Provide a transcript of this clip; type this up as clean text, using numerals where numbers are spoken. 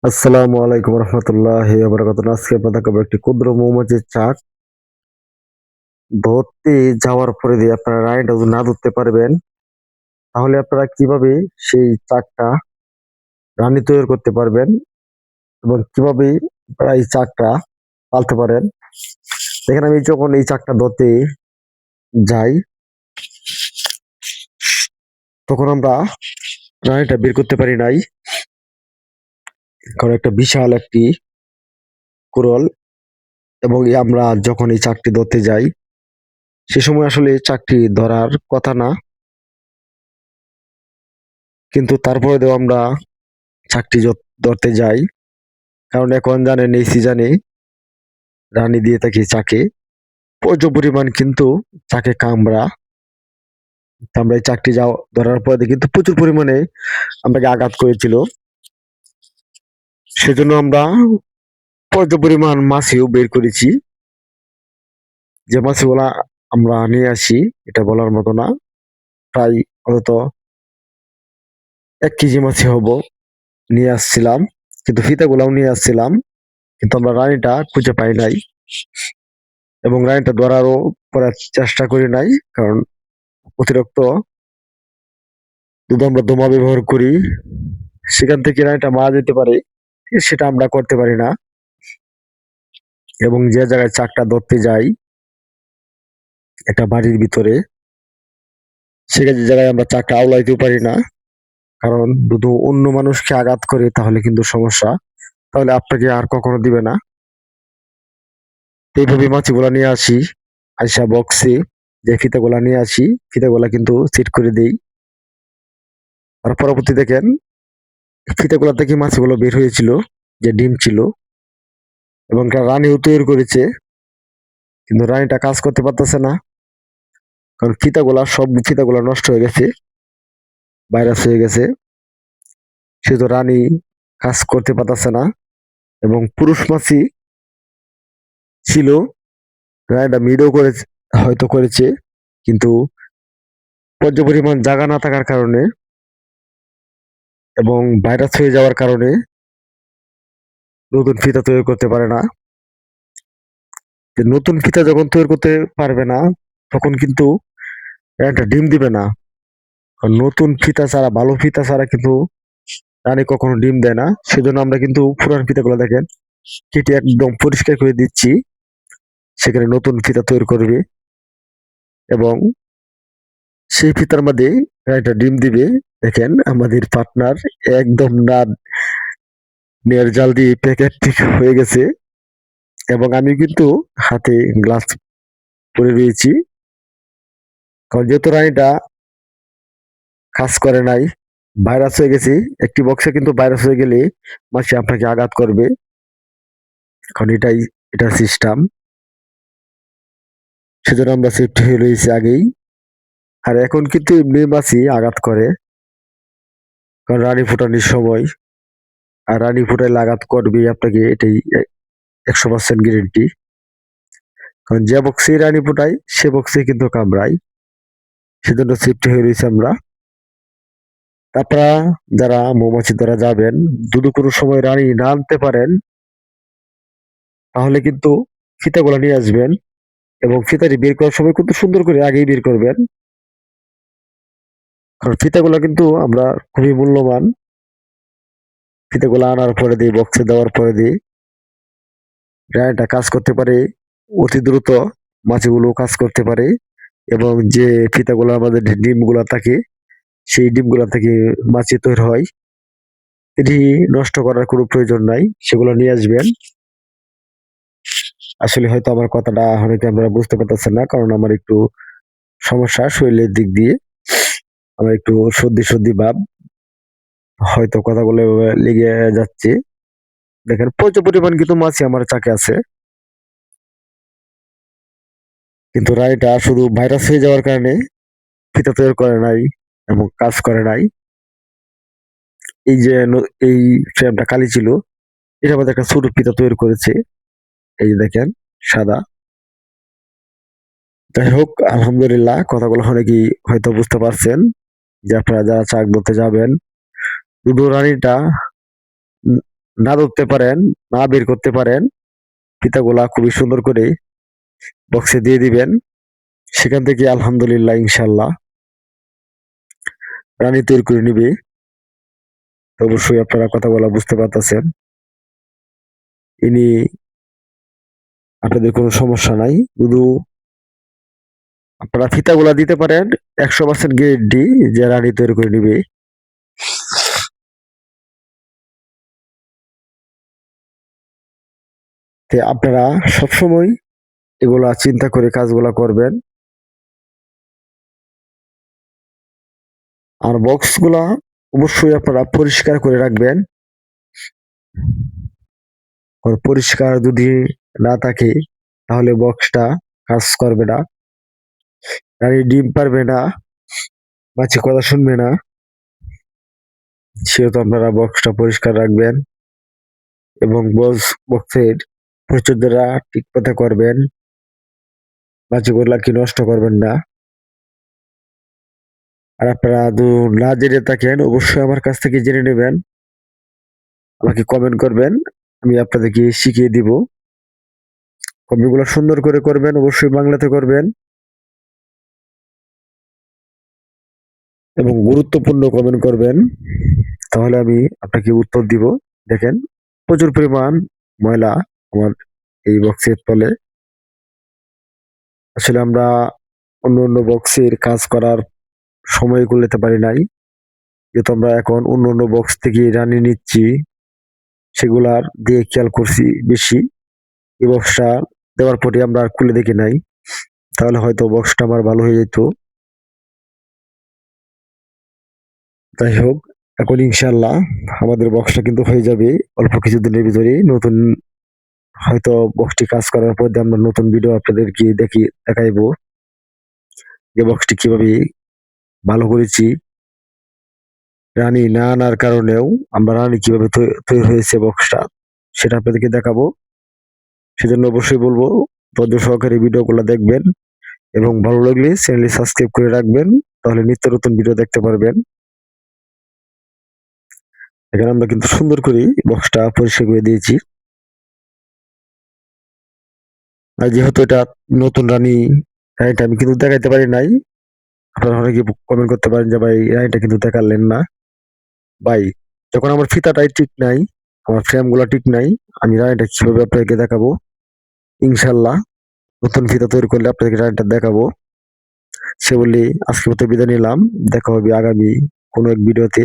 আসসালামু আলাইকুম রহমতুল্লাহি ওয়া বারাকাতুহু। আজকে আপনাদের একটি ক্ষুদ্র মৌমাছির চাক ধরতে যাওয়ার পরে দিয়ে আপনারা রানীটা যদি না ধরতে পারবেন, তাহলে আপনারা কিভাবে সেই চাকটা রানী তৈরি করতে পারবেন এবং কিভাবে আপনারা এই চাকটা পালতে পারেন। দেখেন, আমি যখন এই চাকটা ধরতে যাই, তখন আমরা রানীটা বের করতে পারি নাই, কারণ একটা বিশাল একটি কুড়াল। এবং আমরা যখন এই চাকটি ধরতে যাই, সে সময় আসলে চাকটি ধরার কথা না, কিন্তু তারপরে আমরা চাকটি ধরতে যাই, কারণ এখন জানেন এই সিজনে রানী দিয়ে থাকি চাকে প্রচুর পরিমাণ, কিন্তু চাকে কামড়া। তো আমরা এই চাকটি ধরার পরে কিন্তু প্রচুর পরিমাণে আমাকে আঘাত করেছিল। সেজন্য আমরা প্রচুর পরিমাণ মাছিও বের করেছি। যে মাছিগুলা আমরা নিয়ে আসি, এটা বলার মতো না, প্রায় অন্তত 1 কেজি মাছি হব নিয়ে আসছিলাম, কিন্তু ফিতাগুলাও নিয়ে আসছিলাম, কিন্তু আমরা রানীটা খুঁজে পাই নাই এবং রানীটা ধরারও করার চেষ্টা করি নাই, কারণ অতিরিক্ত যদি আমরা বোমা ব্যবহার করি, সেখান থেকে রানীটা মারা যেতে পারে, সেটা আমরা করতে পারি না। এবং যে জায়গায় চাকটা ধরতে যাই, একটা বাড়ির ভিতরে, সেখানে জায়গায় আমরা চাকটা আওলাইতেও পারি না, কারণ যদি অন্য মানুষকে আঘাত করে তাহলে কিন্তু সমস্যা, তাহলে আপনাকে আর কখনো দিবে না। এইভাবে মাছিগুলা নিয়ে আসি, আইসা বক্সে যে ফিতাগুলা নিয়ে আসি, ফিতাগুলা কিন্তু সেট করে দেই। আর পরবর্তী দেখেন, ফিতাগুলা থেকে মাছগুলো বের হয়েছিল, যে ডিম ছিল, এবং একটা রানীও তৈরি করেছে, কিন্তু রানীটা কাজ করতে পারতেছে না, কারণ সব ফিতাগুলা নষ্ট হয়ে গেছে, ভাইরাস হয়ে গেছে। সে তো রানী কাজ করতে পারতেছে না, এবং পুরুষ মাছি ছিল, রানীটা মিডও করেছে, হয়তো করেছে, কিন্তু পর্যাপ্ত পরিমাণ জায়গা না থাকার কারণে এবং ভাইরাস হয়ে যাওয়ার কারণে নতুন ফিতা তৈরি করতে পারে না। যে নতুন ফিতা যখন তৈরি করতে পারবে না, তখন কিন্তু একটা ডিম দিবে না, কারণ নতুন ফিতা ছাড়া, ভালো ফিতা ছাড়া কিন্তু রানী কখনো ডিম দেয় না। সেজন্য আমরা কিন্তু পুরান ফিতাগুলো দেখেন কেটে একদম পরিষ্কার করে দিচ্ছি, সেখানে নতুন ফিতা তৈরি করবে এবং সেই ফিতার মধ্যে রানীটা ডিম দিবে। দেখেন আমাদের পার্টনার একদম না নেয়ার জাল দিয়ে প্যাকেট ঠিক হয়ে গেছে, এবং আমি কিন্তু হাতে গ্লাস পরে রয়েছি, কারণ যেহেতু রানীটা কাজ করে নাই, ভাইরাস হয়ে গেছে। একটি বক্সে কিন্তু ভাইরাস হয়ে গেলে মাসি আপনাকে আঘাত করবে, কারণ এটার সিস্টেম। সেজন্য আমরা সেফটি হয়ে রয়েছি আগেই। আর এখন কিন্তু এমনি মাছি আঘাত করে, কারণ রানী ফুটানোর সময়, আর রানী ফুটাইলে আঘাত করবে আপনাকে, এটাই 100% গ্যারেন্টি। কারণ যে বক্সে রানী ফুটাই, সে বক্সে কিন্তু কামড়ায়। সেজন্য সেফটি হয়ে রয়েছে আমরা। আপনারা যারা মৌমাছি ধরা যাবেন, যদি কোনো সময় রানী না আনতে পারেন, তাহলে কিন্তু ফিতাগুলা নিয়ে আসবেন, এবং ফিতাটি বের করার সময় কিন্তু সুন্দর করে আগেই বের করবেন, কারণ ফিতাগুলা কিন্তু আমরা খুবই মূল্যবান। ফিতাগুলা আনার পরে দিয়ে, বক্সে দেওয়ার পরে দিয়ে রানীটা কাজ করতে পারে অতি দ্রুত, মাছিগুলো কাজ করতে পারে, এবং যে ফিতাগুলো আমাদের ডিমগুলা থাকে, সেই ডিমগুলা থেকে মাছি তৈরি হয়। এটি নষ্ট করার কোনো প্রয়োজন নাই, সেগুলো নিয়ে আসবেন। আসলে হয়তো আমার কথাটা অনেকে আপনারা বুঝতে পারতেছেন না, কারণ আমার একটু সমস্যা শরীরের দিক দিয়ে, আমার একটু সর্দি সর্দি ভাব, হয়তো কথাগুলো এভাবে লেগে যাচ্ছে। দেখেন প্রচুর পরিমাণ কিন্তু মাছি আমার চাকে আছে, কিন্তু রানীটা শুধু ভাইরাস হয়ে যাওয়ার কারণে ফিতা তৈরি করে নাই এবং কাজ করে নাই। এই যে এই ফ্রেমটা খালি ছিল, এটার মধ্যে একটা ছোট ফিতা তৈরি করেছে, এই যে দেখেন, সাদা। যাই হোক, আলহামদুলিল্লাহ, কথাগুলো অনেকেই হয়তো বুঝতে পারছেন, যে আপনারা যারা চাক বলতে যাবেন, লুডো রানীটা না ধরতে পারেন, না বের করতে পারেন, ফিতাগুলা খুবই সুন্দর করে বক্সে দিয়ে দিবেন। সেখান থেকে আলহামদুলিল্লাহ ইনশাল্লাহ রানী তৈরি করে নিবে। তো অবশ্যই আপনারা কথা বলা বুঝতে পারতেছেন। ইনি আপনাদের কোনো সমস্যা নাই। শুধু আপনারা ফিতাগুলা দিতে পারেন 100% গ্যারেন্টি যে রানী তৈরি করে নিবে। তে আপনারা সবসময় এগুলা চিন্তা করে কাজগুলা করবেন। আর বক্সগুলা অবশ্যই আপনারা পরিষ্কার করে রাখবেন। আর পরিষ্কার যদি না থাকে তাহলে বক্সটা কাজ করবে না, রানী ডিম পারবে না, বাচ্চা কথা শুনবে না। সেহেতু আপনারা বক্সটা পরিষ্কার রাখবেন এবং বক্সের পরিচর্যা ঠিক মতো করবেন। বাচ্চাগুলা কি নষ্ট করবেন না। আর আপনারা না জেনে থাকেন অবশ্যই আমার কাছ থেকে জেনে নেবেন। আমাকে কমেন্ট করবেন, আমি আপনাদেরকে শিখিয়ে দিব। কমেন্টগুলো সুন্দর করে করবেন, অবশ্যই বাংলাতে করবেন এবং গুরুত্বপূর্ণ কমেন্ট করবেন, তাহলে আমি আপনাকে উত্তর দিব। দেখেন প্রচুর পরিমাণ ময়লা আমার এই বক্সের তলে। আসলে আমরা অন্য অন্য বক্সের কাজ করার সময় করে নিতে পারি নাই, যেহেতু আমরা এখন অন্য অন্য বক্স থেকে রানিয়ে নিচ্ছি, সেগুলার দিয়ে খেয়াল করছি বেশি। এই বক্সটা দেওয়ার পরে আমরা আর খুলে দেখি নাই, তাহলে হয়তো বক্সটা আমার ভালো হয়ে যেত। যাই হোক, এখন ইনশাল্লাহ আমাদের বক্সটা কিন্তু হয়ে যাবে অল্প কিছুদিনের ভিতরে। নতুন হয়তো বক্সটি কাজ করার পর দিয়ে আমরা নতুন ভিডিও আপনাদেরকে দেখাইবো যে বক্সটি কিভাবে ভালো করেছি। রানী না আনার কারণেও আমরা রানী কিভাবে তৈরি হয়েছে বক্সটা সেটা আপনাদেরকে দেখাবো। সেজন্য অবশ্যই বলবো ধৈর্য সহকারে ভিডিওগুলো দেখবেন এবং ভালো লাগলে চ্যানেলটি সাবস্ক্রাইব করে রাখবেন, তাহলে নিত্য নতুন ভিডিও দেখতে পারবেন। এখানে আমরা কিন্তু সুন্দর করে বক্সটা পরিষ্কার করে দিয়েছি। আর যেহেতু এটা নতুন রানীটা আমি কিন্তু দেখাইতে পারি নাই। আপনারা অনেকে কমেন্ট করতে পারেন যে ভাই রানীটা কিন্তু দেখালেন না। ভাই যখন আমার ফিতাটাই ঠিক নাই, আমার ফ্রেম গুলা ঠিক নাই, আমি রানীটা কিভাবে আপনাদেরকে দেখাবো। ইনশাল্লাহ নতুন ফিতা তৈরি করলে আপনাদেরকে রানীটা দেখাবো। সে বলি আজকের মতো বিদায় নিলাম। দেখা হবে আগামী কোনো এক ভিডিওতে।